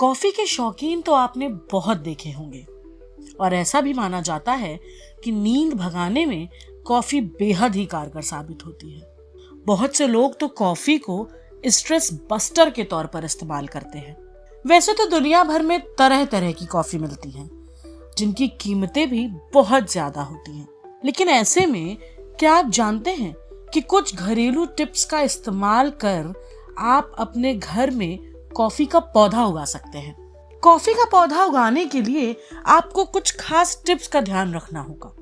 Coffee के शौकीन तो आपने बहुत देखे होंगे और ऐसा भी माना जाता है कि नींद भगाने में कॉफी बेहद ही कारगर साबित होती है। बहुत से लोग तो कॉफी को स्ट्रेस बस्टर के तौर पर इस्तेमाल करते हैं। वैसे तो दुनिया भर में तरह तरह की कॉफी मिलती हैं, जिनकी कीमतें भी बहुत ज्यादा होती हैं। लेकिन ऐसे में क्या आप जानते हैं कि कुछ घरेलू टिप्स का इस्तेमाल कर आप अपने घर में कॉफी का पौधा उगा सकते हैं। कॉफी का पौधा उगाने के लिए आपको कुछ खास टिप्स का ध्यान रखना होगा,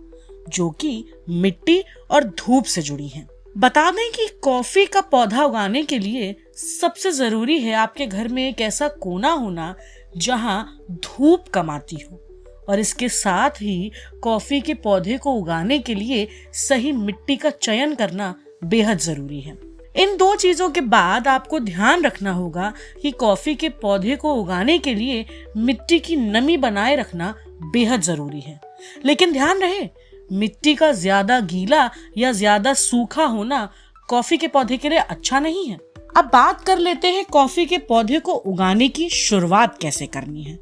जो कि मिट्टी और धूप से जुड़ी हैं। बता दें कि कॉफी का पौधा उगाने के लिए सबसे जरूरी है आपके घर में एक ऐसा कोना होना जहां धूप कम आती हो, और इसके साथ ही कॉफी के पौधे को उगाने के लिए सही मिट्टी का चयन करना बेहद जरूरी है। इन दो चीजों के बाद आपको ध्यान रखना होगा कि कॉफी के पौधे को उगाने के लिए मिट्टी की नमी बनाए रखना बेहद जरूरी है। लेकिन ध्यान रहे, मिट्टी का ज्यादा गीला या ज्यादा सूखा होना कॉफी के पौधे के लिए अच्छा नहीं है। अब बात कर लेते हैं कॉफी के पौधे को उगाने की शुरुआत कैसे करनी है।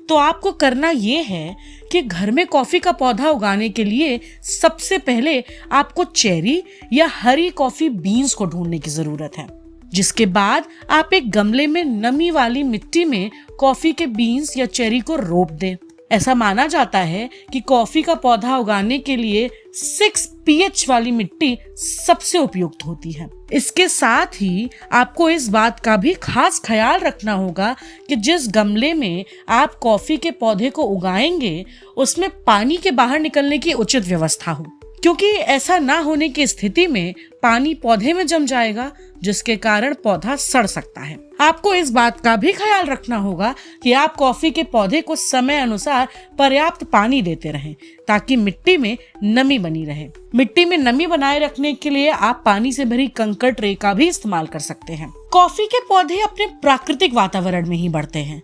तो आपको करना ये है कि घर में कॉफी का पौधा उगाने के लिए सबसे पहले आपको चेरी या हरी कॉफी बीन्स को ढूंढने की जरूरत है। जिसके बाद आप एक गमले में नमी वाली मिट्टी में कॉफी के बीन्स या चेरी को रोप दें। ऐसा माना जाता है कि कॉफी का पौधा उगाने के लिए 6 pH वाली मिट्टी सबसे उपयुक्त होती है। इसके साथ ही आपको इस बात का भी खास ख्याल रखना होगा कि जिस गमले में आप कॉफी के पौधे को उगाएंगे उसमें पानी के बाहर निकलने की उचित व्यवस्था हो, क्योंकि ऐसा ना होने की स्थिति में पानी पौधे में जम जाएगा, जिसके कारण पौधा सड़ सकता है। आपको इस बात का भी ख्याल रखना होगा कि आप कॉफी के पौधे को समय अनुसार पर्याप्त पानी देते रहें, ताकि मिट्टी में नमी बनी रहे। मिट्टी में नमी बनाए रखने के लिए आप पानी से भरी कंकड़ ट्रे का भी इस्तेमाल कर सकते हैं। कॉफी के पौधे अपने प्राकृतिक वातावरण में ही बढ़ते हैं।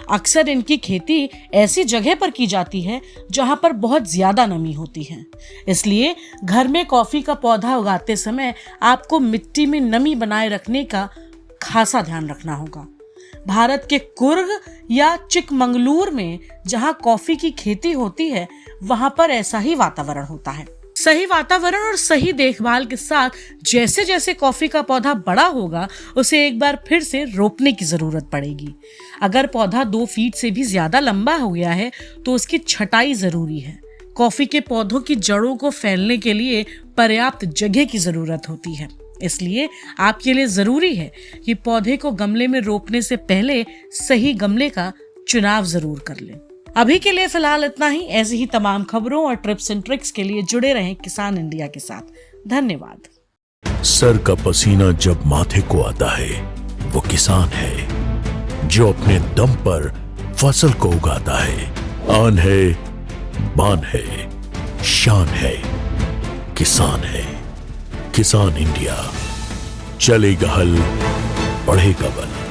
अक्सर इनकी खेती ऐसी जगह पर की जाती है जहां पर बहुत ज्यादा नमी होती है। इसलिए घर में कॉफी का पौधा उगाते समय आपको मिट्टी में नमी बनाए रखने का खासा ध्यान रखना होगा। भारत के कुर्ग या चिकमंगलूर में जहां कॉफी की खेती होती है, वहां पर ऐसा ही वातावरण होता है। सही वातावरण और सही देखभाल के साथ जैसे जैसे कॉफी का पौधा बड़ा होगा, उसे एक बार फिर से रोपने की जरूरत पड़ेगी। अगर पौधा 2 फीट से भी ज्यादा लंबा हो गया है तो उसकी छटाई जरूरी है। कॉफी के पौधों की जड़ों को फैलने के लिए पर्याप्त जगह की जरूरत होती है। इसलिए आपके लिए जरूरी है कि पौधे को गमले में रोपने से पहले सही गमले का चुनाव जरूर कर लें। अभी के लिए फिलहाल इतना ही। ऐसी ही तमाम खबरों और टिप्स एंड ट्रिक्स के लिए जुड़े रहें किसान इंडिया के साथ। धन्यवाद। सर का पसीना जब माथे को आता है, वो किसान है जो अपने दम पर फसल को उगाता है। आन है, बान है, शान है, किसान है। किसान इंडिया, चलेगा हल, बढ़ेगा बल।